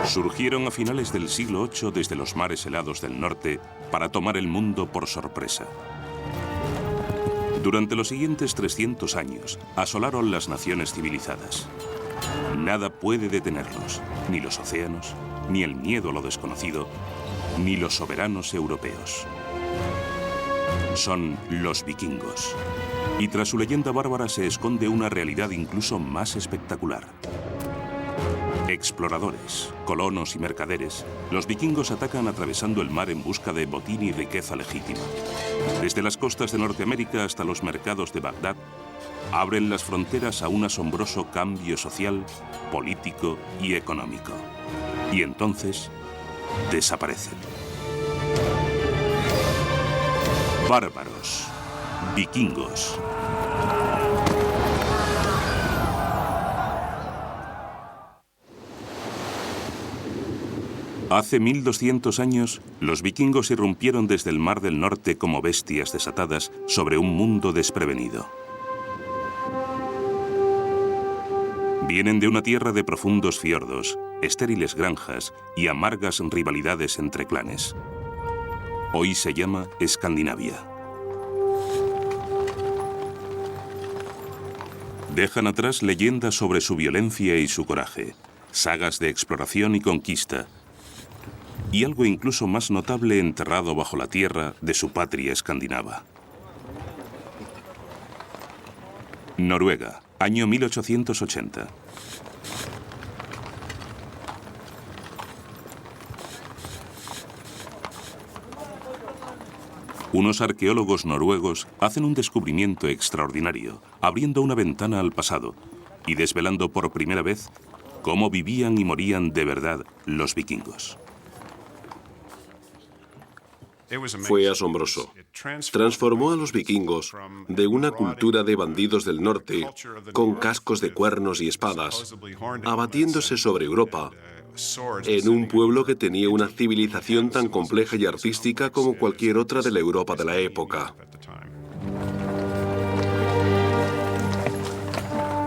Surgieron a finales del siglo VIII desde los mares helados del norte para tomar el mundo por sorpresa. Durante los siguientes 300 años, asolaron las naciones civilizadas. Nada puede detenerlos, ni los océanos, ni el miedo a lo desconocido, ni los soberanos europeos. Son los vikingos. Y tras su leyenda bárbara se esconde una realidad incluso más espectacular. Exploradores, colonos y mercaderes, los vikingos atacan atravesando el mar en busca de botín y riqueza legítima. Desde las costas de Norteamérica hasta los mercados de Bagdad, abren las fronteras a un asombroso cambio social, político y económico. Y entonces, desaparecen. Bárbaros, vikingos. Hace 1200 años, los vikingos irrumpieron desde el Mar del Norte como bestias desatadas sobre un mundo desprevenido. Vienen de una tierra de profundos fiordos, estériles granjas y amargas rivalidades entre clanes. Hoy se llama Escandinavia. Dejan atrás leyendas sobre su violencia y su coraje, sagas de exploración y conquista, y algo incluso más notable enterrado bajo la tierra de su patria escandinava. Noruega, año 1880. Unos arqueólogos noruegos hacen un descubrimiento extraordinario, abriendo una ventana al pasado y desvelando por primera vez cómo vivían y morían de verdad los vikingos. Fue asombroso. Transformó a los vikingos de una cultura de bandidos del norte, con cascos de cuernos y espadas, abatiéndose sobre Europa, en un pueblo que tenía una civilización tan compleja y artística como cualquier otra de la Europa de la época.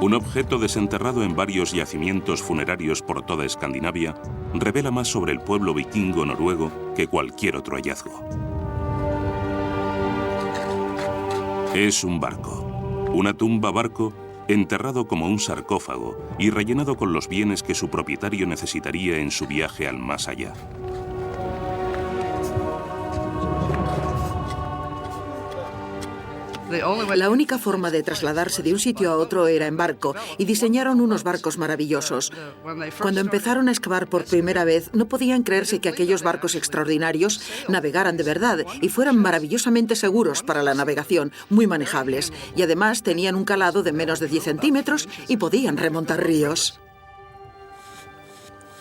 Un objeto desenterrado en varios yacimientos funerarios por toda Escandinavia revela más sobre el pueblo vikingo noruego que cualquier otro hallazgo. Es un barco, una tumba-barco enterrado como un sarcófago y rellenado con los bienes que su propietario necesitaría en su viaje al más allá. La única forma de trasladarse de un sitio a otro era en barco, y diseñaron unos barcos maravillosos. Cuando empezaron a excavar por primera vez, no podían creerse que aquellos barcos extraordinarios navegaran de verdad y fueran maravillosamente seguros para la navegación, muy manejables. Y además tenían un calado de menos de 10 centímetros y podían remontar ríos.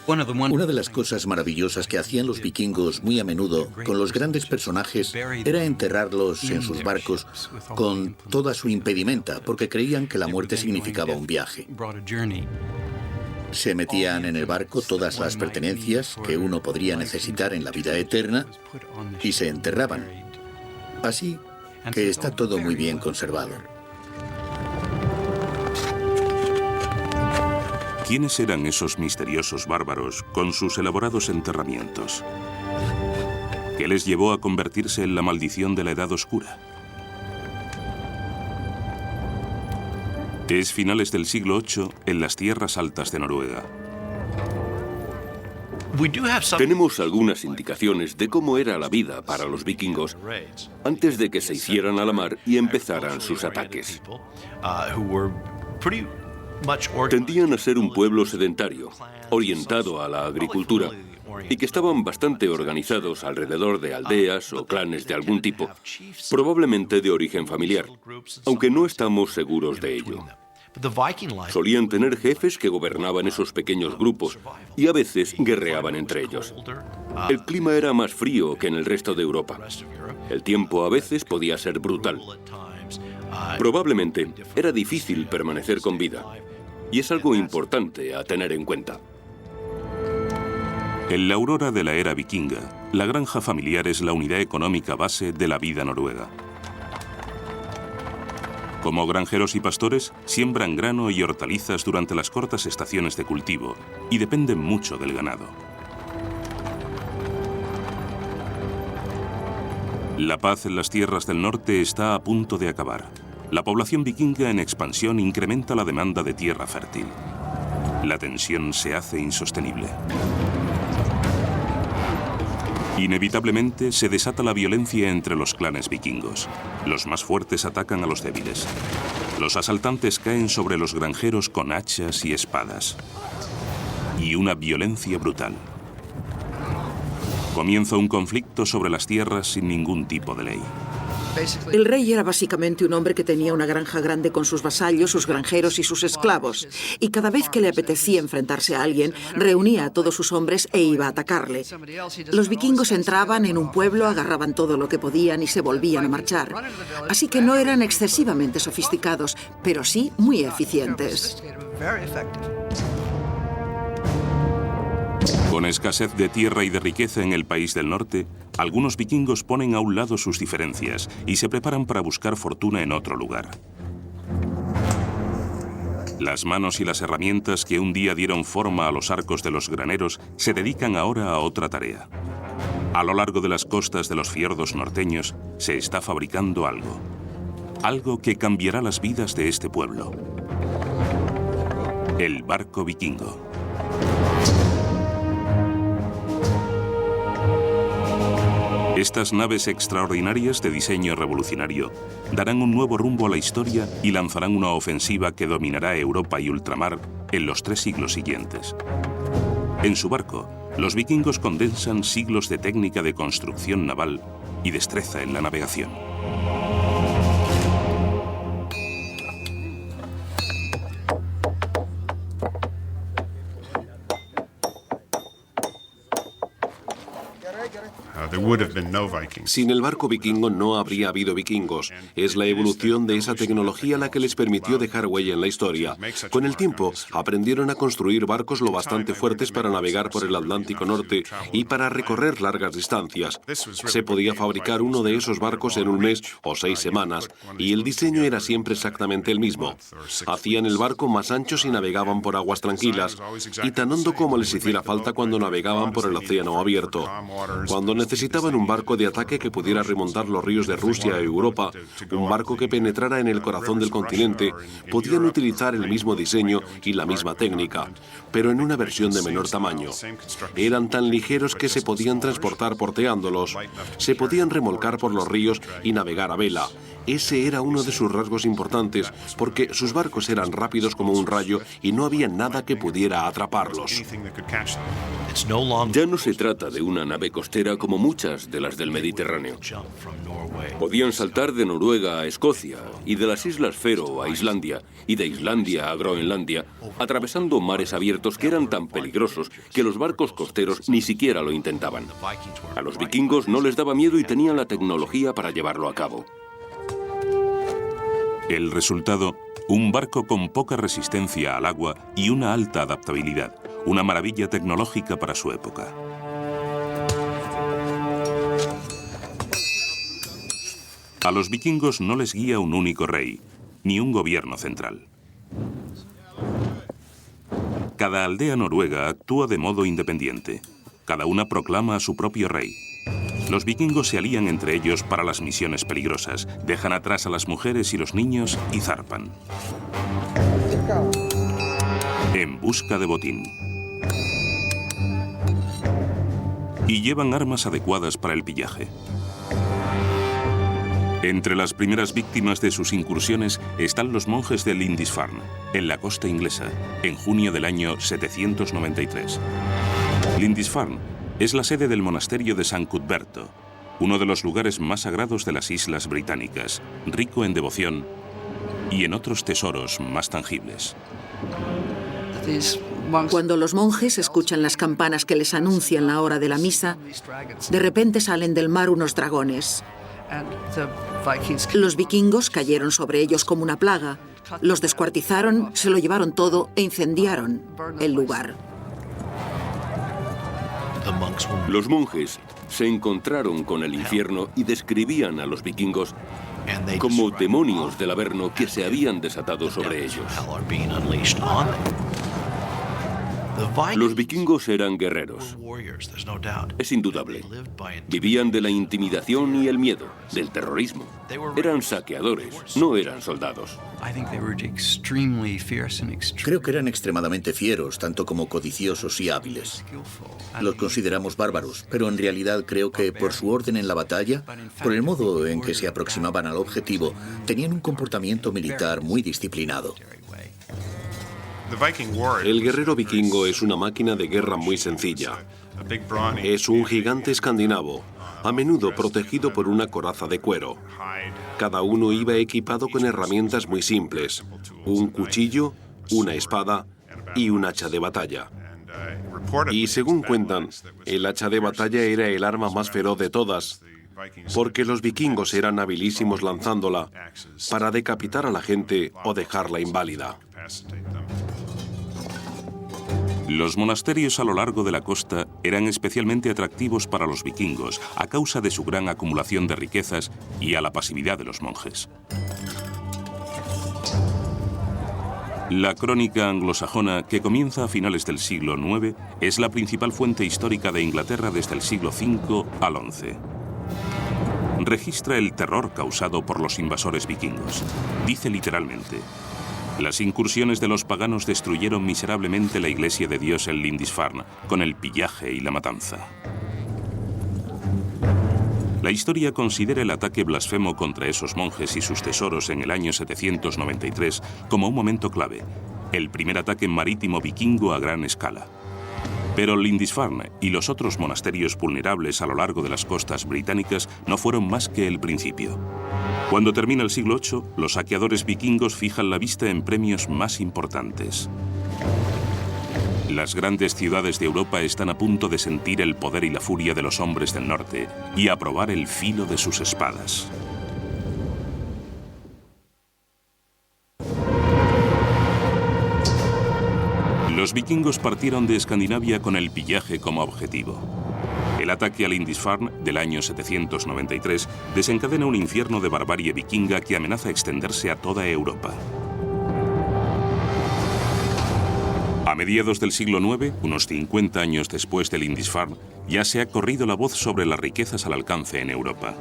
Una de las cosas maravillosas que hacían los vikingos muy a menudo con los grandes personajes era enterrarlos en sus barcos con toda su impedimenta, porque creían que la muerte significaba un viaje. Se metían en el barco todas las pertenencias que uno podría necesitar en la vida eterna y se enterraban. Así que está todo muy bien conservado. ¿Quiénes eran esos misteriosos bárbaros con sus elaborados enterramientos? ¿Qué les llevó a convertirse en la maldición de la Edad Oscura? Es finales del siglo VIII en las tierras altas de Noruega. Tenemos algunas indicaciones de cómo era la vida para los vikingos antes de que se hicieran a la mar y empezaran sus ataques. Tendían a ser un pueblo sedentario, orientado a la agricultura, y que estaban bastante organizados alrededor de aldeas o clanes de algún tipo, probablemente de origen familiar, aunque no estamos seguros de ello. Solían tener jefes que gobernaban esos pequeños grupos y a veces guerreaban entre ellos. El clima era más frío que en el resto de Europa. El tiempo a veces podía ser brutal. Probablemente era difícil permanecer con vida, y es algo importante a tener en cuenta. En la aurora de la era vikinga, la granja familiar es la unidad económica base de la vida noruega. Como granjeros y pastores, siembran grano y hortalizas durante las cortas estaciones de cultivo y dependen mucho del ganado. La paz en las tierras del norte está a punto de acabar. La población vikinga en expansión incrementa la demanda de tierra fértil. La tensión se hace insostenible. Inevitablemente se desata la violencia entre los clanes vikingos. Los más fuertes atacan a los débiles. Los asaltantes caen sobre los granjeros con hachas y espadas. Y una violencia brutal. Comienza un conflicto sobre las tierras sin ningún tipo de ley. El rey era básicamente un hombre que tenía una granja grande con sus vasallos, sus granjeros y sus esclavos. Y cada vez que le apetecía enfrentarse a alguien, reunía a todos sus hombres e iba a atacarle. Los vikingos entraban en un pueblo, agarraban todo lo que podían y se volvían a marchar. Así que no eran excesivamente sofisticados, pero sí muy eficientes. Con escasez de tierra y de riqueza en el país del norte, algunos vikingos ponen a un lado sus diferencias y se preparan para buscar fortuna en otro lugar. Las manos y las herramientas que un día dieron forma a los arcos de los graneros se dedican ahora a otra tarea. A lo largo de las costas de los fiordos norteños se está fabricando algo. Algo que cambiará las vidas de este pueblo. El barco vikingo. Estas naves extraordinarias de diseño revolucionario darán un nuevo rumbo a la historia y lanzarán una ofensiva que dominará Europa y ultramar en los 3 siglos siguientes. En su barco, los vikingos condensan siglos de técnica de construcción naval y destreza en la navegación. Sin el barco vikingo no habría habido vikingos. Es la evolución de esa tecnología la que les permitió dejar huella en la historia. Con el tiempo, aprendieron a construir barcos lo bastante fuertes para navegar por el Atlántico Norte y para recorrer largas distancias. Se podía fabricar uno de esos barcos en un mes o 6 semanas, y el diseño era siempre exactamente el mismo. Hacían el barco más ancho si navegaban por aguas tranquilas, y tan hondo como les hiciera falta cuando navegaban por el océano abierto. Cuando necesitaban un barco de ataque que pudiera remontar los ríos de Rusia a Europa, un barco que penetrara en el corazón del continente, podían utilizar el mismo diseño y la misma técnica, pero en una versión de menor tamaño. Eran tan ligeros que se podían transportar porteándolos, se podían remolcar por los ríos y navegar a vela. Ese era uno de sus rasgos importantes, porque sus barcos eran rápidos como un rayo y no había nada que pudiera atraparlos. Ya no se trata de una nave costera como muchas de las del Mediterráneo. Podían saltar de Noruega a Escocia, y de las Islas Fero a Islandia, y de Islandia a Groenlandia, atravesando mares abiertos que eran tan peligrosos que los barcos costeros ni siquiera lo intentaban. A los vikingos no les daba miedo y tenían la tecnología para llevarlo a cabo. El resultado, un barco con poca resistencia al agua y una alta adaptabilidad, una maravilla tecnológica para su época. A los vikingos no les guía un único rey, ni un gobierno central. Cada aldea noruega actúa de modo independiente. Cada una proclama a su propio rey. Los vikingos se alían entre ellos para las misiones peligrosas, dejan atrás a las mujeres y los niños y zarpan. En busca de botín. Y llevan armas adecuadas para el pillaje. Entre las primeras víctimas de sus incursiones están los monjes de Lindisfarne, en la costa inglesa, en junio del año 793. Lindisfarne es la sede del monasterio de San Cuthberto, uno de los lugares más sagrados de las islas británicas, rico en devoción y en otros tesoros más tangibles. Cuando los monjes escuchan las campanas que les anuncian la hora de la misa, de repente salen del mar unos dragones. Los vikingos cayeron sobre ellos como una plaga, los descuartizaron, se lo llevaron todo e incendiaron el lugar. Los monjes se encontraron con el infierno y describían a los vikingos como demonios del Averno que se habían desatado sobre ellos. Los vikingos eran guerreros. Es indudable. Vivían de la intimidación y el miedo, del terrorismo. Eran saqueadores, no eran soldados. Creo que eran extremadamente fieros, tanto como codiciosos y hábiles. Los consideramos bárbaros, pero en realidad creo que por su orden en la batalla, por el modo en que se aproximaban al objetivo, tenían un comportamiento militar muy disciplinado. El guerrero vikingo es una máquina de guerra muy sencilla. Es un gigante escandinavo, a menudo protegido por una coraza de cuero. Cada uno iba equipado con herramientas muy simples: un cuchillo, una espada y un hacha de batalla. Y según cuentan, el hacha de batalla era el arma más feroz de todas, porque los vikingos eran habilísimos lanzándola para decapitar a la gente o dejarla inválida. Los monasterios a lo largo de la costa eran especialmente atractivos para los vikingos a causa de su gran acumulación de riquezas y a la pasividad de los monjes. La crónica anglosajona, que comienza a finales del siglo IX, es la principal fuente histórica de Inglaterra desde el siglo V al XI. Registra el terror causado por los invasores vikingos. Dice literalmente: las incursiones de los paganos destruyeron miserablemente la iglesia de Dios en Lindisfarne, con el pillaje y la matanza. La historia considera el ataque blasfemo contra esos monjes y sus tesoros en el año 793 como un momento clave, el primer ataque marítimo vikingo a gran escala. Pero Lindisfarne y los otros monasterios vulnerables a lo largo de las costas británicas no fueron más que el principio. Cuando termina el siglo VIII, los saqueadores vikingos fijan la vista en premios más importantes. Las grandes ciudades de Europa están a punto de sentir el poder y la furia de los hombres del norte y a probar el filo de sus espadas. Los vikingos partieron de Escandinavia con el pillaje como objetivo. El ataque a Lindisfarne del año 793 desencadena un infierno de barbarie vikinga que amenaza extenderse a toda Europa. A mediados del siglo IX, unos 50 años después de Lindisfarne, ya se ha corrido la voz sobre las riquezas al alcance en Europa.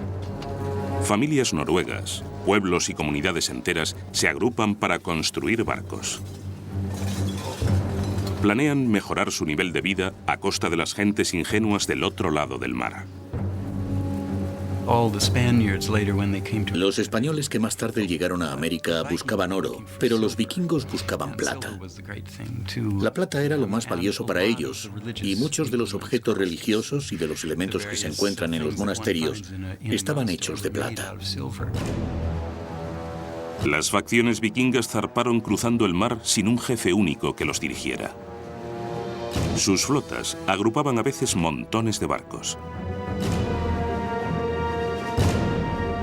Familias noruegas, pueblos y comunidades enteras se agrupan para construir barcos. Planean mejorar su nivel de vida a costa de las gentes ingenuas del otro lado del mar. Los españoles que más tarde llegaron a América buscaban oro, pero los vikingos buscaban plata. La plata era lo más valioso para ellos, y muchos de los objetos religiosos y de los elementos que se encuentran en los monasterios estaban hechos de plata. Las facciones vikingas zarparon cruzando el mar sin un jefe único que los dirigiera. Sus flotas agrupaban a veces montones de barcos.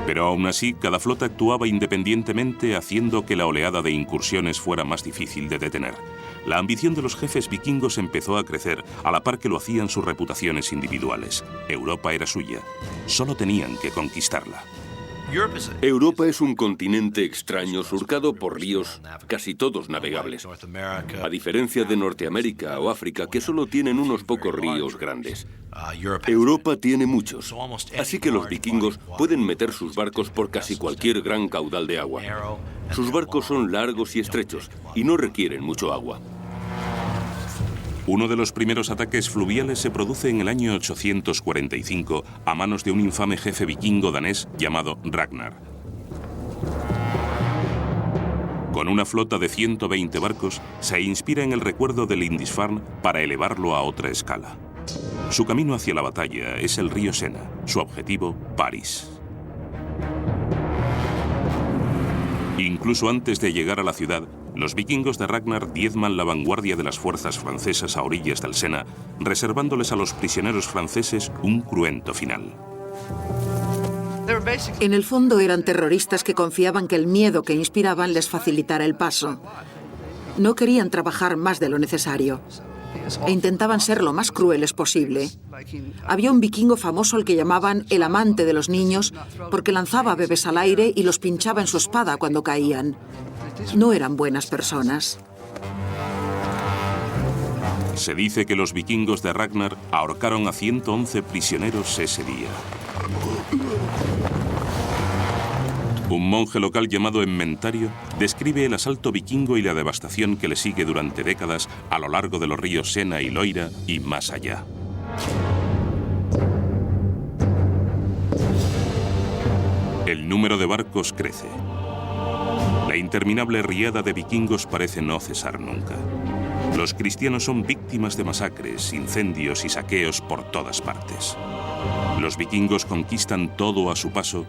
Pero aún así, cada flota actuaba independientemente, haciendo que la oleada de incursiones fuera más difícil de detener. La ambición de los jefes vikingos empezó a crecer, a la par que lo hacían sus reputaciones individuales. Europa era suya. Solo tenían que conquistarla. Europa es un continente extraño surcado por ríos, casi todos navegables. A diferencia de Norteamérica o África, que solo tienen unos pocos ríos grandes. Europa tiene muchos, así que los vikingos pueden meter sus barcos por casi cualquier gran caudal de agua. Sus barcos son largos y estrechos y no requieren mucho agua. Uno de los primeros ataques fluviales se produce en el año 845 a manos de un infame jefe vikingo danés llamado Ragnar. Con una flota de 120 barcos, se inspira en el recuerdo de Lindisfarne para elevarlo a otra escala. Su camino hacia la batalla es el río Sena, su objetivo, París. Incluso antes de llegar a la ciudad, los vikingos de Ragnar diezman la vanguardia de las fuerzas francesas a orillas del Sena, reservándoles a los prisioneros franceses un cruento final. En el fondo eran terroristas que confiaban que el miedo que inspiraban les facilitara el paso. No querían trabajar más de lo necesario e intentaban ser lo más crueles posible. Había un vikingo famoso al que llamaban el amante de los niños porque lanzaba bebés al aire y los pinchaba en su espada cuando caían. No eran buenas personas. Se dice que los vikingos de Ragnar ahorcaron a 111 prisioneros ese día. Un monje local llamado Emmentario describe el asalto vikingo y la devastación que le sigue durante décadas a lo largo de los ríos Sena y Loira y más allá. El número de barcos crece. La interminable riada de vikingos parece no cesar nunca. Los cristianos son víctimas de masacres, incendios y saqueos por todas partes. Los vikingos conquistan todo a su paso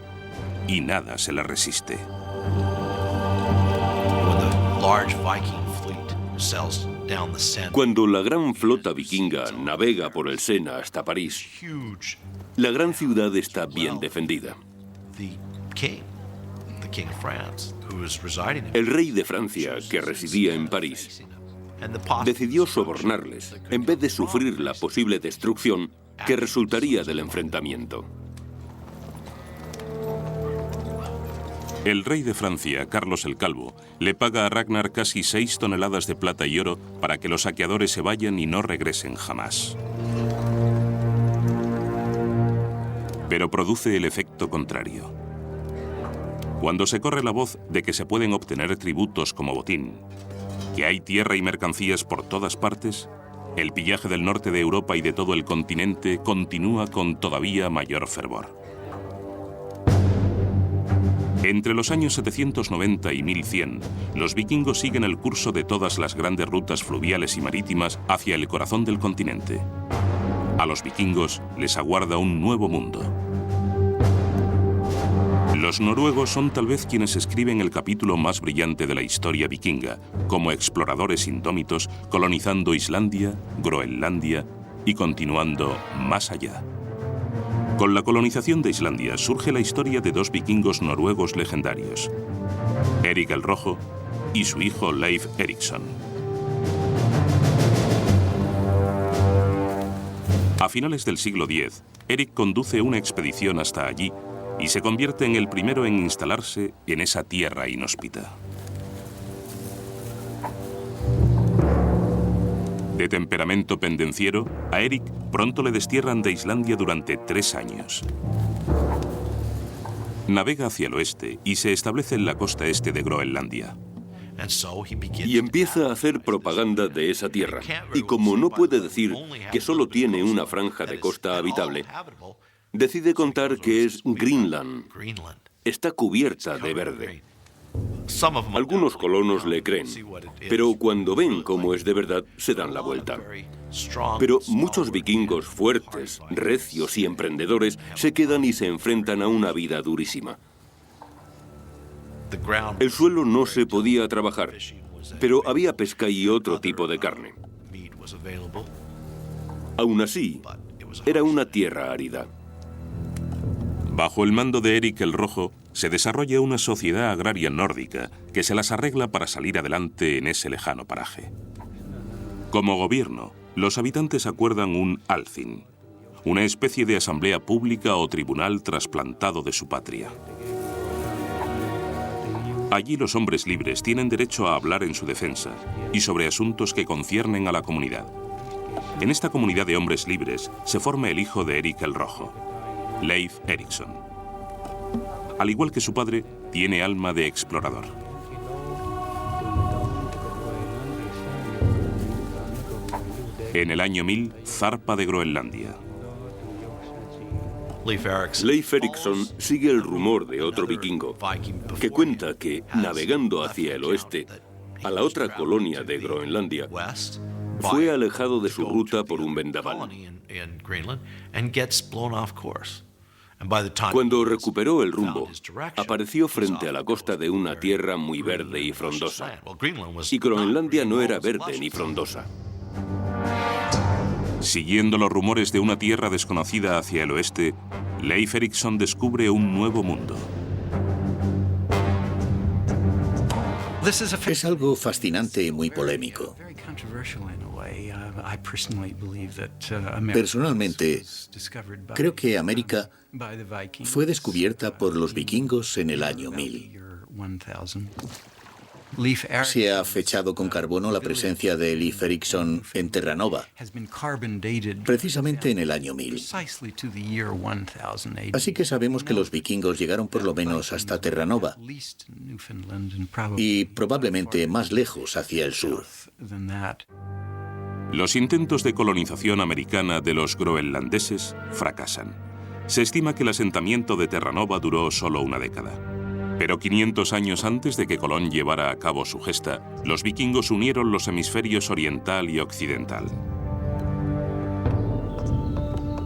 y nada se les resiste. Cuando la gran flota vikinga navega por el Sena hasta París, la gran ciudad está bien defendida. El rey de Francia, que residía en París, decidió sobornarles en vez de sufrir la posible destrucción que resultaría del enfrentamiento. El rey de Francia, Carlos el Calvo, le paga a Ragnar casi 6 toneladas de plata y oro para que los saqueadores se vayan y no regresen jamás. Pero produce el efecto contrario. Cuando se corre la voz de que se pueden obtener tributos como botín, que hay tierra y mercancías por todas partes, el pillaje del norte de Europa y de todo el continente continúa con todavía mayor fervor. Entre los años 790 y 1100, los vikingos siguen el curso de todas las grandes rutas fluviales y marítimas hacia el corazón del continente. A los vikingos les aguarda un nuevo mundo. Los noruegos son tal vez quienes escriben el capítulo más brillante de la historia vikinga, como exploradores indómitos colonizando Islandia, Groenlandia y continuando más allá. Con la colonización de Islandia surge la historia de 2 vikingos noruegos legendarios, Erik el Rojo y su hijo Leif Erikson. A finales del siglo X, Erik conduce una expedición hasta allí y se convierte en el primero en instalarse en esa tierra inhóspita. De temperamento pendenciero, a Erik pronto le destierran de Islandia durante 3 años. Navega hacia el oeste y se establece en la costa este de Groenlandia. Y empieza a hacer propaganda de esa tierra. Y como no puede decir que solo tiene una franja de costa habitable, decide contar que es Greenland. Está cubierta de verde. Algunos colonos le creen, pero cuando ven cómo es de verdad, se dan la vuelta. Pero muchos vikingos fuertes, recios y emprendedores se quedan y se enfrentan a una vida durísima. El suelo no se podía trabajar, pero había pesca y otro tipo de carne. Aún así, era una tierra árida. Bajo el mando de Erik el Rojo, se desarrolla una sociedad agraria nórdica que se las arregla para salir adelante en ese lejano paraje. Como gobierno, los habitantes acuerdan un Althing, una especie de asamblea pública o tribunal trasplantado de su patria. Allí los hombres libres tienen derecho a hablar en su defensa y sobre asuntos que conciernen a la comunidad. En esta comunidad de hombres libres se forma el hijo de Erik el Rojo, Leif Erikson. Al igual que su padre, tiene alma de explorador. En el año 1000, zarpa de Groenlandia. Leif Erikson sigue el rumor de otro vikingo que cuenta que, navegando hacia el oeste, a la otra colonia de Groenlandia, fue alejado de su ruta por un vendaval. Cuando recuperó el rumbo, apareció frente a la costa de una tierra muy verde y frondosa. Y Groenlandia no era verde ni frondosa. Siguiendo los rumores de una tierra desconocida hacia el oeste, Leif Erikson descubre un nuevo mundo. Es algo fascinante y muy polémico. Personalmente, creo que América fue descubierta por los vikingos en el año 1000. Se ha fechado con carbono la presencia de Leif Erikson en Terranova, precisamente en el año 1000. Así que sabemos que los vikingos llegaron por lo menos hasta Terranova y probablemente más lejos hacia el sur. Los intentos de colonización americana de los groenlandeses fracasan. Se estima que el asentamiento de Terranova duró solo una década. Pero 500 años antes de que Colón llevara a cabo su gesta, los vikingos unieron los hemisferios oriental y occidental.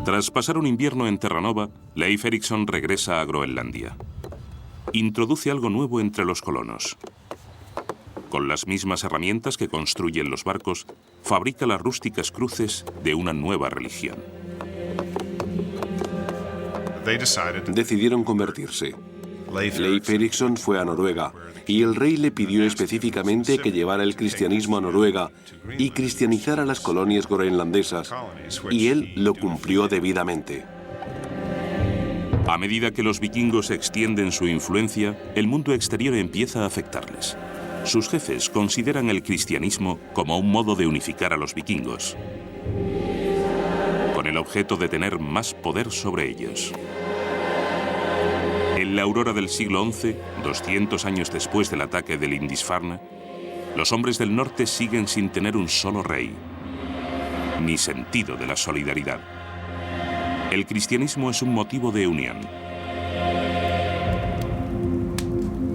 Tras pasar un invierno en Terranova, Leif Erikson regresa a Groenlandia. Introduce algo nuevo entre los colonos. Con las mismas herramientas que construyen los barcos, fabrica las rústicas cruces de una nueva religión. Decidieron convertirse. Leif Erikson fue a Noruega y el rey le pidió específicamente que llevara el cristianismo a Noruega y cristianizara las colonias groenlandesas, y él lo cumplió debidamente. A medida que los vikingos extienden su influencia, el mundo exterior empieza a afectarles. Sus jefes consideran el cristianismo como un modo de unificar a los vikingos, con el objeto de tener más poder sobre ellos. En la aurora del siglo XI, 200 años después del ataque de Lindisfarne, los hombres del norte siguen sin tener un solo rey, ni sentido de la solidaridad. El cristianismo es un motivo de unión.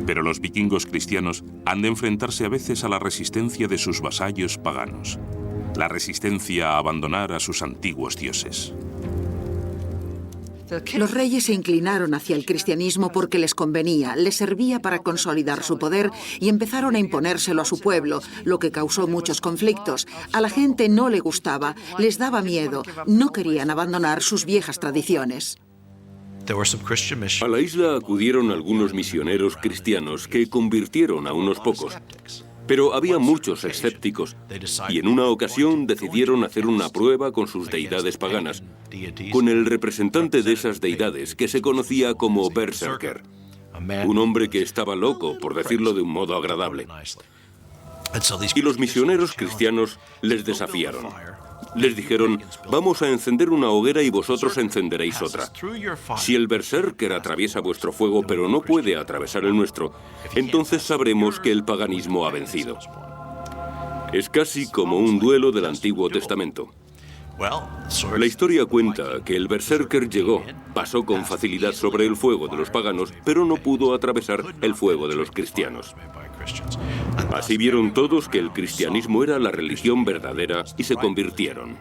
Pero los vikingos cristianos han de enfrentarse a veces a la resistencia de sus vasallos paganos, la resistencia a abandonar a sus antiguos dioses. Los reyes se inclinaron hacia el cristianismo porque les convenía, les servía para consolidar su poder y empezaron a imponérselo a su pueblo, lo que causó muchos conflictos. A la gente no le gustaba, les daba miedo, no querían abandonar sus viejas tradiciones. A la isla acudieron algunos misioneros cristianos que convirtieron a unos pocos. Pero había muchos escépticos y en una ocasión decidieron hacer una prueba con sus deidades paganas, con el representante de esas deidades que se conocía como Berserker, un hombre que estaba loco, por decirlo de un modo agradable. Y los misioneros cristianos les desafiaron. Les dijeron, vamos a encender una hoguera y vosotros encenderéis otra. Si el berserker atraviesa vuestro fuego pero no puede atravesar el nuestro, entonces sabremos que el paganismo ha vencido. Es casi como un duelo del Antiguo Testamento. La historia cuenta que el berserker llegó, pasó con facilidad sobre el fuego de los paganos, pero no pudo atravesar el fuego de los cristianos. Así vieron todos que el cristianismo era la religión verdadera y se convirtieron.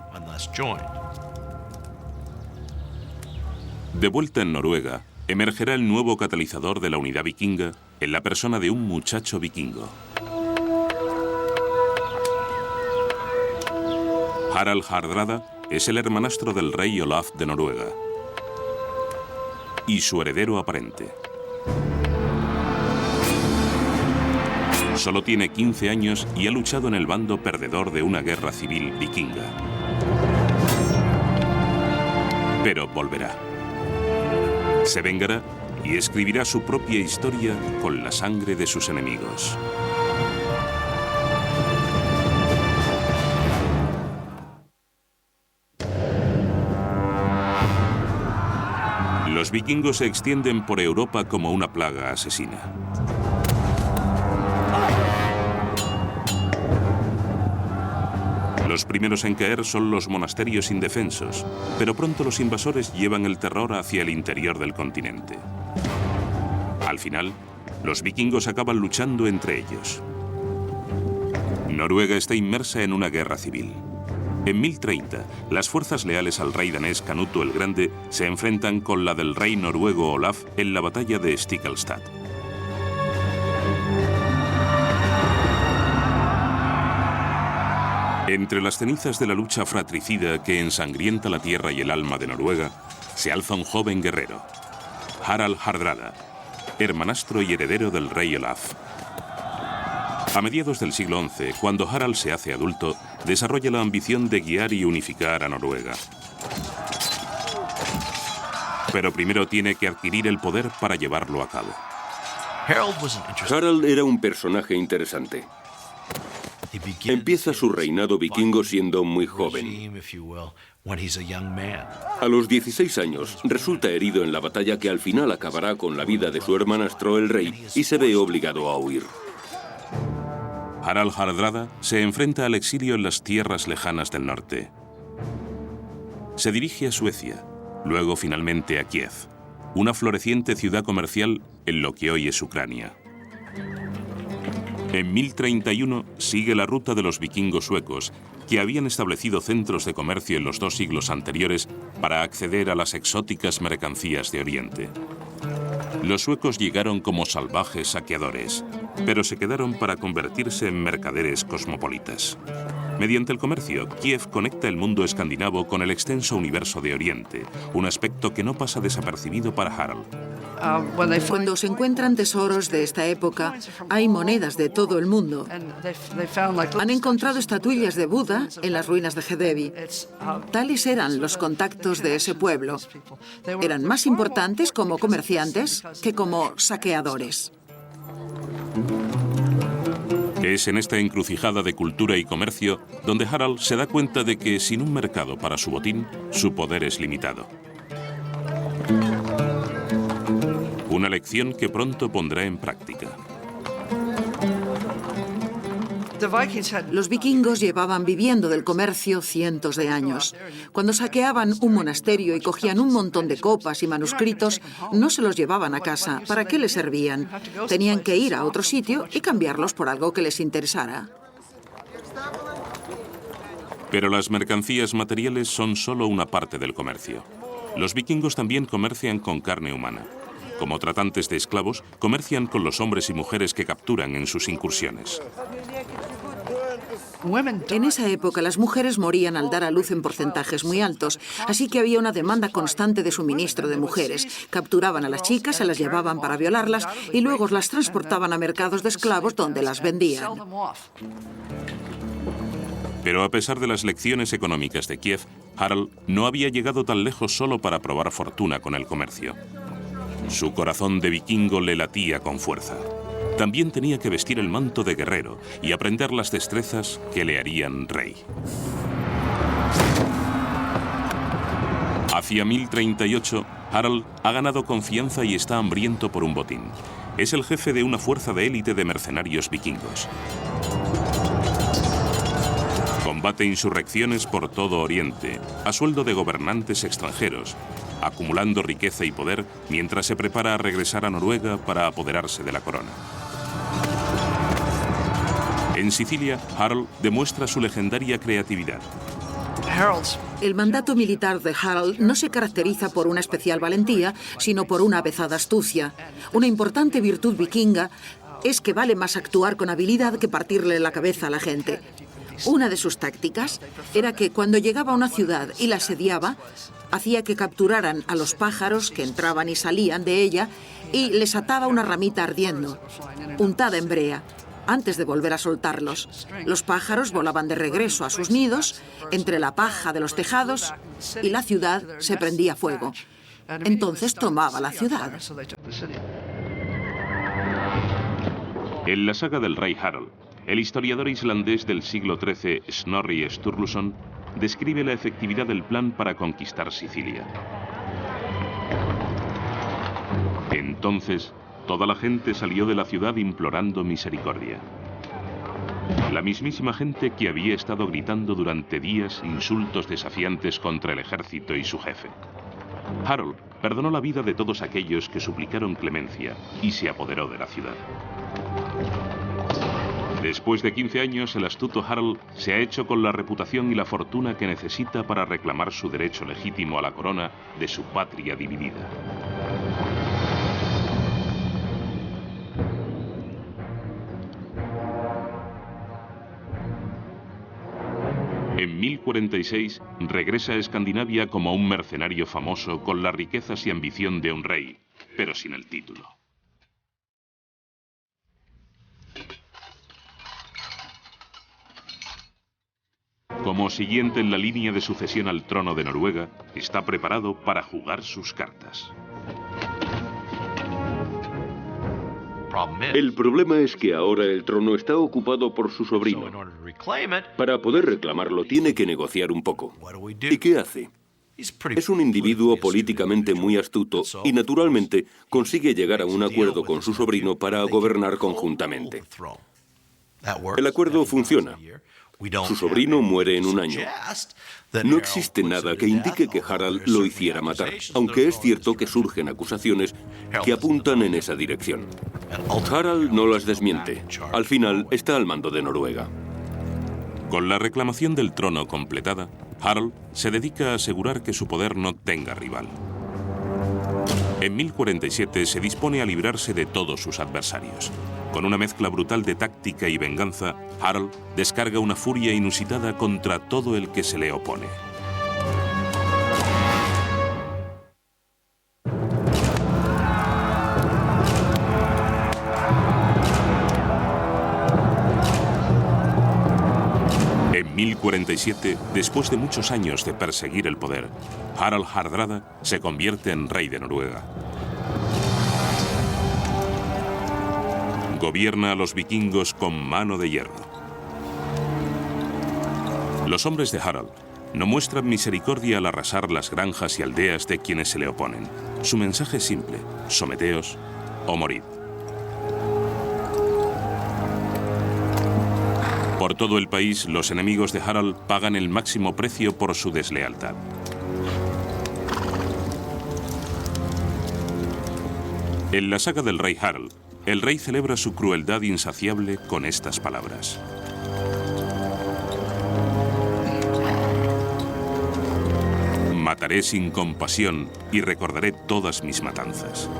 De vuelta en Noruega, emergerá el nuevo catalizador de la unidad vikinga en la persona de un muchacho vikingo. Harald Hardrada es el hermanastro del rey Olaf de Noruega y su heredero aparente. Solo tiene 15 años y ha luchado en el bando perdedor de una guerra civil vikinga. Pero volverá. Se vengará y escribirá su propia historia con la sangre de sus enemigos. Los vikingos se extienden por Europa como una plaga asesina. Los primeros en caer son los monasterios indefensos, pero pronto los invasores llevan el terror hacia el interior del continente. Al final, los vikingos acaban luchando entre ellos. Noruega está inmersa en una guerra civil. En 1030, las fuerzas leales al rey danés Canuto el Grande se enfrentan con la del rey noruego Olaf en la batalla de Stiklestad. Entre las cenizas de la lucha fratricida que ensangrienta la tierra y el alma de Noruega, se alza un joven guerrero, Harald Hardrada, hermanastro y heredero del rey Olaf. A mediados del siglo XI, cuando Harald se hace adulto, desarrolla la ambición de guiar y unificar a Noruega. Pero primero tiene que adquirir el poder para llevarlo a cabo. Harald era un personaje interesante. Empieza su reinado vikingo siendo muy joven. A los 16 años, resulta herido en la batalla que al final acabará con la vida de su hermanastro el rey y se ve obligado a huir. Harald Hardrada se enfrenta al exilio en las tierras lejanas del norte. Se dirige a Suecia, luego finalmente a Kiev, una floreciente ciudad comercial en lo que hoy es Ucrania. En 1031 sigue la ruta de los vikingos suecos, que habían establecido centros de comercio en los 2 siglos anteriores para acceder a las exóticas mercancías de Oriente. Los suecos llegaron como salvajes saqueadores, pero se quedaron para convertirse en mercaderes cosmopolitas. Mediante el comercio, Kiev conecta el mundo escandinavo con el extenso universo de Oriente, un aspecto que no pasa desapercibido para Harald. Cuando se encuentran tesoros de esta época, hay monedas de todo el mundo. Han encontrado estatuillas de Buda en las ruinas de Hedevi. Tales eran los contactos de ese pueblo. Eran más importantes como comerciantes que como saqueadores. Es en esta encrucijada de cultura y comercio donde Harald se da cuenta de que sin un mercado para su botín, su poder es limitado. Una lección que pronto pondrá en práctica. Los vikingos llevaban viviendo del comercio cientos de años. Cuando saqueaban un monasterio y cogían un montón de copas y manuscritos, no se los llevaban a casa. ¿Para qué les servían? Tenían que ir a otro sitio y cambiarlos por algo que les interesara. Pero las mercancías materiales son solo una parte del comercio. Los vikingos también comercian con carne humana. Como tratantes de esclavos, comercian con los hombres y mujeres que capturan en sus incursiones. En esa época las mujeres morían al dar a luz en porcentajes muy altos, así que había una demanda constante de suministro de mujeres. Capturaban a las chicas, se las llevaban para violarlas y luego las transportaban a mercados de esclavos donde las vendían. Pero a pesar de las lecciones económicas de Kiev, Harald no había llegado tan lejos solo para probar fortuna con el comercio. Su corazón de vikingo le latía con fuerza. También tenía que vestir el manto de guerrero y aprender las destrezas que le harían rey. Hacia 1038, Harald ha ganado confianza y está hambriento por un botín. Es el jefe de una fuerza de élite de mercenarios vikingos. Combate insurrecciones por todo Oriente, a sueldo de gobernantes extranjeros, acumulando riqueza y poder mientras se prepara a regresar a Noruega para apoderarse de la corona. En Sicilia, Harald demuestra su legendaria creatividad. El mandato militar de Harald no se caracteriza por una especial valentía, sino por una avezada astucia. Una importante virtud vikinga es que vale más actuar con habilidad que partirle la cabeza a la gente. Una de sus tácticas era que cuando llegaba a una ciudad y la asediaba, hacía que capturaran a los pájaros que entraban y salían de ella y les ataba una ramita ardiendo, untada en brea, antes de volver a soltarlos. Los pájaros volaban de regreso a sus nidos, entre la paja de los tejados, y la ciudad se prendía fuego. Entonces tomaba la ciudad. En la saga del rey Harald, el historiador islandés del siglo XIII, Snorri Sturluson, describe la efectividad del plan para conquistar Sicilia. Entonces, toda la gente salió de la ciudad implorando misericordia. La mismísima gente que había estado gritando durante días insultos desafiantes contra el ejército y su jefe. Harald perdonó la vida de todos aquellos que suplicaron clemencia y se apoderó de la ciudad. Después de 15 años, el astuto Harald se ha hecho con la reputación y la fortuna que necesita para reclamar su derecho legítimo a la corona de su patria dividida. En 1046 regresa a Escandinavia como un mercenario famoso con las riquezas y ambición de un rey, pero sin el título. Como siguiente en la línea de sucesión al trono de Noruega, está preparado para jugar sus cartas. El problema es que ahora el trono está ocupado por su sobrino. Para poder reclamarlo tiene que negociar un poco. ¿Y qué hace? Es un individuo políticamente muy astuto y naturalmente consigue llegar a un acuerdo con su sobrino para gobernar conjuntamente. El acuerdo funciona. Su sobrino muere en un año. No existe nada que indique que Harald lo hiciera matar, aunque es cierto que surgen acusaciones que apuntan en esa dirección. Harald no las desmiente. Al final está al mando de Noruega. Con la reclamación del trono completada, Harald se dedica a asegurar que su poder no tenga rival. En 1047 se dispone a librarse de todos sus adversarios. Con una mezcla brutal de táctica y venganza, Harald descarga una furia inusitada contra todo el que se le opone. En 1047, después de muchos años de perseguir el poder, Harald Hardrada se convierte en rey de Noruega. Gobierna a los vikingos con mano de hierro. Los hombres de Harald no muestran misericordia al arrasar las granjas y aldeas de quienes se le oponen. Su mensaje es simple: someteos o morid. Por todo el país, los enemigos de Harald pagan el máximo precio por su deslealtad. En la saga del rey Harald, el rey celebra su crueldad insaciable con estas palabras: mataré sin compasión y recordaré todas mis matanzas.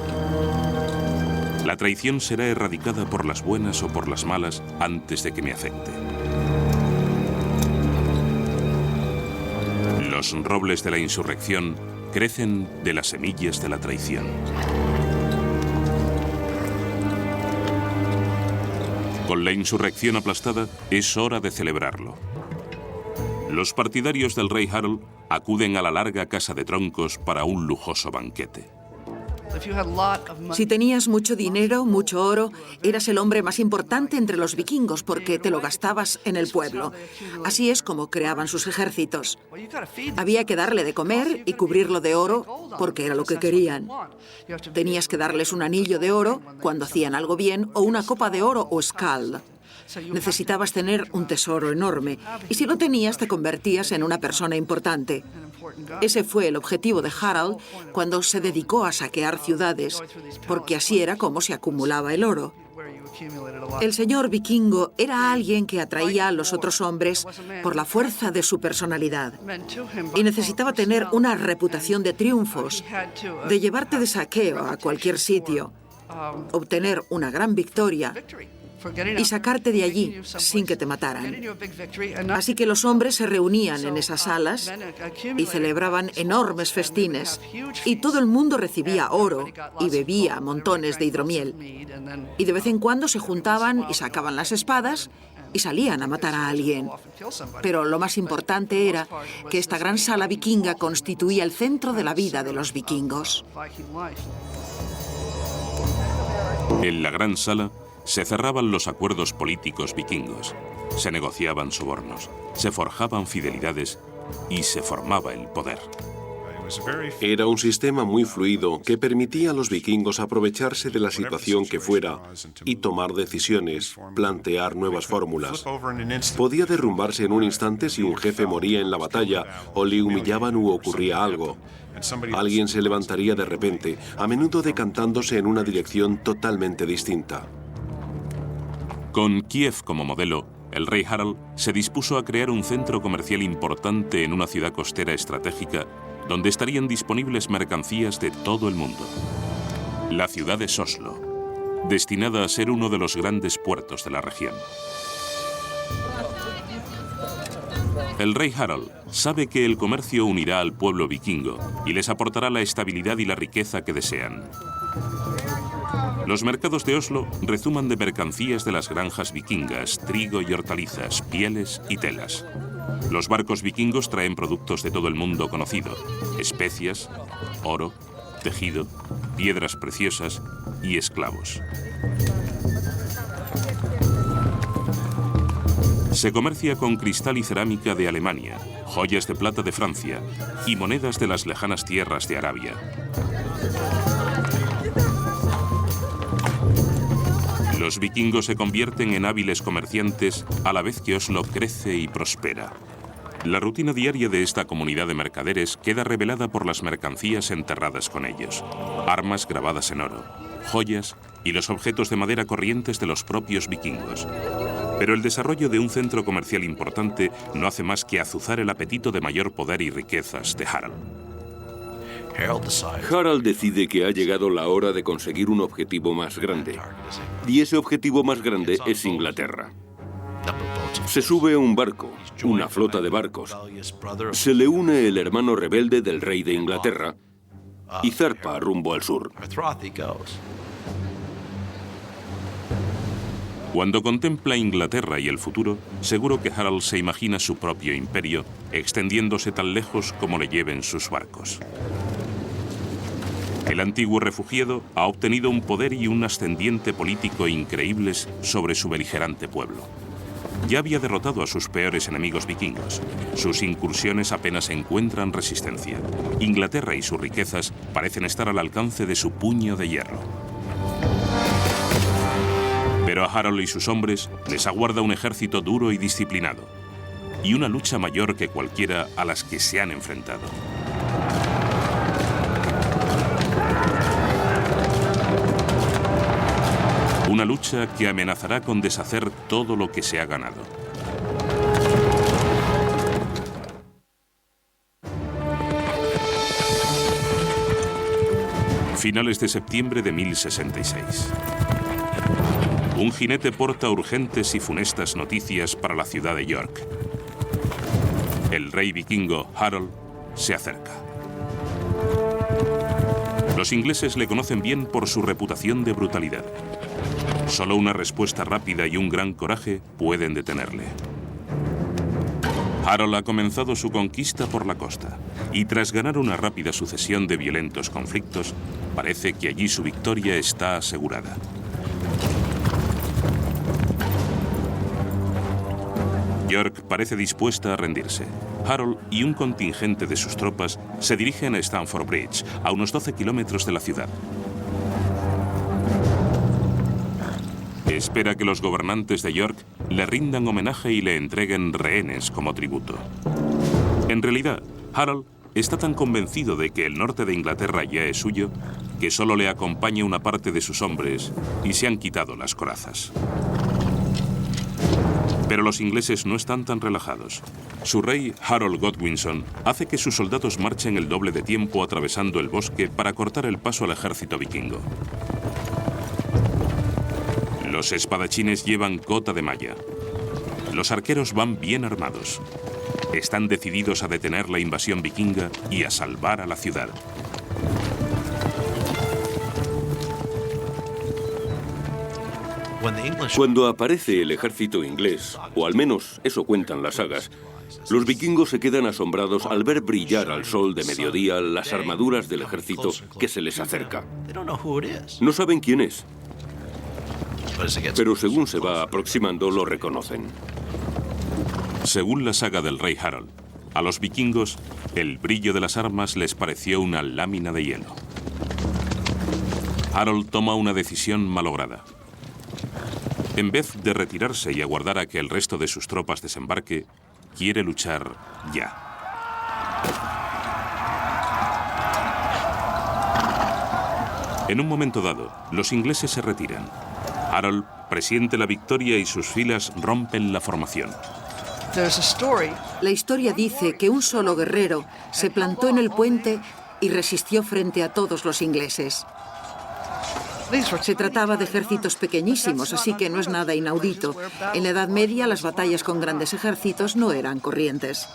La traición será erradicada por las buenas o por las malas antes de que me afecte. Los robles de la insurrección crecen de las semillas de la traición. Con la insurrección aplastada, es hora de celebrarlo. Los partidarios del rey Harald acuden a la larga casa de troncos para un lujoso banquete. Si tenías mucho dinero, mucho oro, eras el hombre más importante entre los vikingos porque te lo gastabas en el pueblo. Así es como creaban sus ejércitos. Había que darle de comer y cubrirlo de oro porque era lo que querían. Tenías que darles un anillo de oro cuando hacían algo bien o una copa de oro o skald. Necesitabas tener un tesoro enorme y si lo tenías te convertías en una persona importante. Ese fue el objetivo de Harald cuando se dedicó a saquear ciudades, porque así era como se acumulaba el oro. El señor vikingo era alguien que atraía a los otros hombres por la fuerza de su personalidad y necesitaba tener una reputación de triunfos, de llevarte de saqueo a cualquier sitio, obtener una gran victoria y sacarte de allí sin que te mataran. Así que los hombres se reunían en esas salas y celebraban enormes festines y todo el mundo recibía oro y bebía montones de hidromiel. Y de vez en cuando se juntaban y sacaban las espadas y salían a matar a alguien. Pero lo más importante era que esta gran sala vikinga constituía el centro de la vida de los vikingos. En la gran sala se cerraban los acuerdos políticos vikingos, se negociaban sobornos, se forjaban fidelidades y se formaba el poder. Era un sistema muy fluido que permitía a los vikingos aprovecharse de la situación que fuera y tomar decisiones, plantear nuevas fórmulas. Podía derrumbarse en un instante si un jefe moría en la batalla o le humillaban u ocurría algo. Alguien se levantaría de repente, a menudo decantándose en una dirección totalmente distinta. Con Kiev como modelo, el rey Harald se dispuso a crear un centro comercial importante en una ciudad costera estratégica donde estarían disponibles mercancías de todo el mundo. La ciudad de Oslo, destinada a ser uno de los grandes puertos de la región. El rey Harald sabe que el comercio unirá al pueblo vikingo y les aportará la estabilidad y la riqueza que desean. Los mercados de Oslo rezuman de mercancías de las granjas vikingas, trigo y hortalizas, pieles y telas. Los barcos vikingos traen productos de todo el mundo conocido: especias, oro, tejido, piedras preciosas y esclavos. Se comercia con cristal y cerámica de Alemania, joyas de plata de Francia y monedas de las lejanas tierras de Arabia. Los vikingos se convierten en hábiles comerciantes a la vez que Oslo crece y prospera. La rutina diaria de esta comunidad de mercaderes queda revelada por las mercancías enterradas con ellos, armas grabadas en oro, joyas y los objetos de madera corrientes de los propios vikingos. Pero el desarrollo de un centro comercial importante no hace más que azuzar el apetito de mayor poder y riquezas de Harald. Harald decide que ha llegado la hora de conseguir un objetivo más grande. Y ese objetivo más grande es Inglaterra. Se sube a un barco, una flota de barcos. Se le une el hermano rebelde del rey de Inglaterra y zarpa rumbo al sur. Cuando contempla Inglaterra y el futuro, seguro que Harald se imagina su propio imperio extendiéndose tan lejos como le lleven sus barcos. El antiguo refugiado ha obtenido un poder y un ascendiente político increíbles sobre su beligerante pueblo. Ya había derrotado a sus peores enemigos vikingos. Sus incursiones apenas encuentran resistencia. Inglaterra y sus riquezas parecen estar al alcance de su puño de hierro. Pero a Harald y sus hombres les aguarda un ejército duro y disciplinado, y una lucha mayor que cualquiera a las que se han enfrentado. Una lucha que amenazará con deshacer todo lo que se ha ganado. Finales de septiembre de 1066. Un jinete porta urgentes y funestas noticias para la ciudad de York. El rey vikingo Harald se acerca. Los ingleses le conocen bien por su reputación de brutalidad. Solo una respuesta rápida y un gran coraje pueden detenerle. Harald ha comenzado su conquista por la costa, y tras ganar una rápida sucesión de violentos conflictos, parece que allí su victoria está asegurada. York parece dispuesta a rendirse. Harald y un contingente de sus tropas se dirigen a Stamford Bridge, a unos 12 kilómetros de la ciudad. Espera que los gobernantes de York le rindan homenaje y le entreguen rehenes como tributo. En realidad, Harald está tan convencido de que el norte de Inglaterra ya es suyo, que solo le acompaña una parte de sus hombres y se han quitado las corazas. Pero los ingleses no están tan relajados. Su rey, Harold Godwinson, hace que sus soldados marchen el doble de tiempo atravesando el bosque para cortar el paso al ejército vikingo. Los espadachines llevan cota de malla. Los arqueros van bien armados. Están decididos a detener la invasión vikinga y a salvar a la ciudad. Cuando aparece el ejército inglés, o al menos eso cuentan las sagas, los vikingos se quedan asombrados al ver brillar al sol de mediodía las armaduras del ejército que se les acerca. No saben quién es, pero según se va aproximando lo reconocen. Según la saga del rey Harald, a los vikingos el brillo de las armas les pareció una lámina de hielo. Harald toma una decisión malograda. En vez de retirarse y aguardar a que el resto de sus tropas desembarque, quiere luchar ya. En un momento dado, los ingleses se retiran. Harald presiente la victoria y sus filas rompen la formación. La historia dice que un solo guerrero se plantó en el puente y resistió frente a todos los ingleses. Se trataba de ejércitos pequeñísimos, así que no es nada inaudito. En la Edad Media, las batallas con grandes ejércitos no eran corrientes.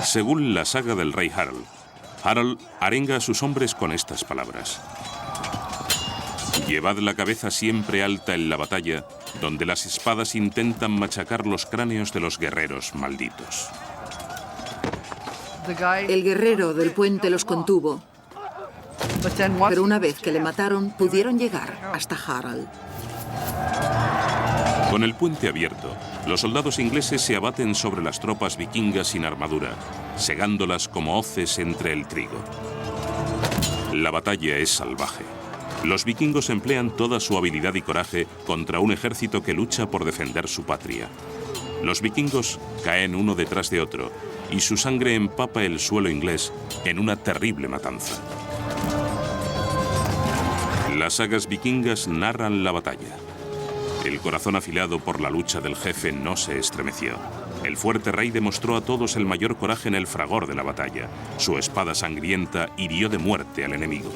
Según la saga del rey Harald, Harald arenga a sus hombres con estas palabras. Llevad la cabeza siempre alta en la batalla, donde las espadas intentan machacar los cráneos de los guerreros malditos. El guerrero del puente los contuvo, pero una vez que le mataron, pudieron llegar hasta Harald. Con el puente abierto, los soldados ingleses se abaten sobre las tropas vikingas sin armadura, segándolas como hoces entre el trigo. La batalla es salvaje. Los vikingos emplean toda su habilidad y coraje contra un ejército que lucha por defender su patria. Los vikingos caen uno detrás de otro y su sangre empapa el suelo inglés en una terrible matanza. Las sagas vikingas narran la batalla. El corazón afilado por la lucha del jefe no se estremeció. El fuerte rey demostró a todos el mayor coraje en el fragor de la batalla. Su espada sangrienta hirió de muerte al enemigo.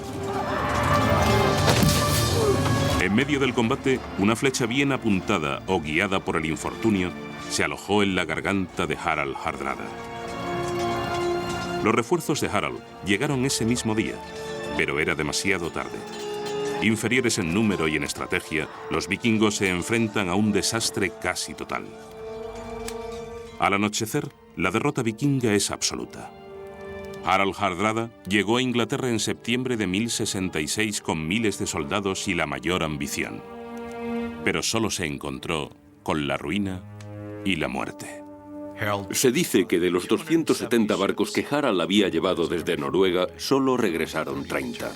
En medio del combate, una flecha bien apuntada o guiada por el infortunio se alojó en la garganta de Harald Hardrada. Los refuerzos de Harald llegaron ese mismo día, pero era demasiado tarde. Inferiores en número y en estrategia, los vikingos se enfrentan a un desastre casi total. Al anochecer, la derrota vikinga es absoluta. Harald Hardrada llegó a Inglaterra en septiembre de 1066 con miles de soldados y la mayor ambición. Pero solo se encontró con la ruina y la muerte. Se dice que de los 270 barcos que Harald había llevado desde Noruega, solo regresaron 30.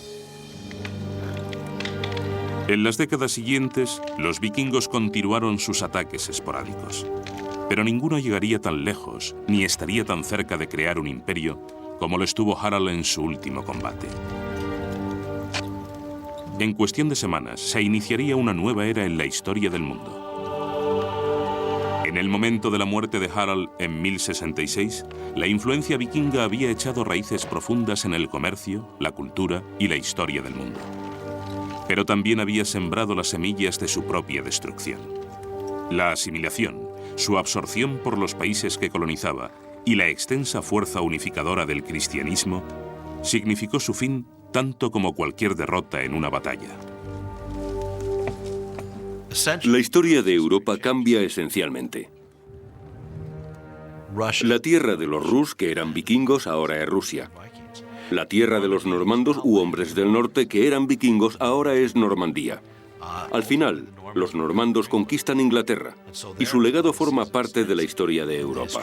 En las décadas siguientes, los vikingos continuaron sus ataques esporádicos. Pero ninguno llegaría tan lejos, ni estaría tan cerca de crear un imperio como lo estuvo Harald en su último combate. En cuestión de semanas, se iniciaría una nueva era en la historia del mundo. En el momento de la muerte de Harald en 1066, la influencia vikinga había echado raíces profundas en el comercio, la cultura y la historia del mundo. Pero también había sembrado las semillas de su propia destrucción. La asimilación, su absorción por los países que colonizaba y la extensa fuerza unificadora del cristianismo significó su fin tanto como cualquier derrota en una batalla. La historia de Europa cambia esencialmente. La tierra de los Rus, que eran vikingos, ahora es Rusia. La tierra de los normandos u hombres del norte, que eran vikingos, ahora es Normandía. Al final, los normandos conquistan Inglaterra y su legado forma parte de la historia de Europa.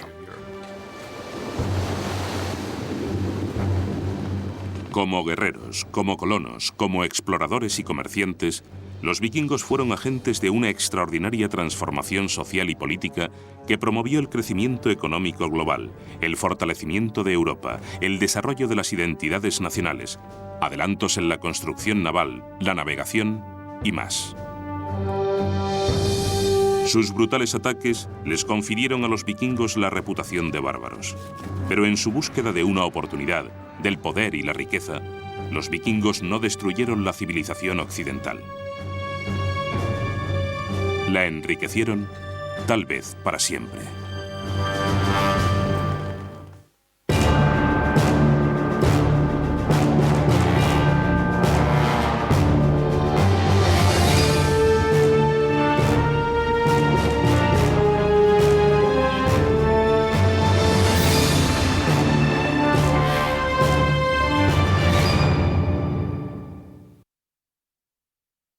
Como guerreros, como colonos, como exploradores y comerciantes, los vikingos fueron agentes de una extraordinaria transformación social y política que promovió el crecimiento económico global, el fortalecimiento de Europa, el desarrollo de las identidades nacionales, adelantos en la construcción naval, la navegación y más. Sus brutales ataques les confirieron a los vikingos la reputación de bárbaros. Pero en su búsqueda de una oportunidad, del poder y la riqueza, los vikingos no destruyeron la civilización occidental. La enriquecieron, tal vez para siempre.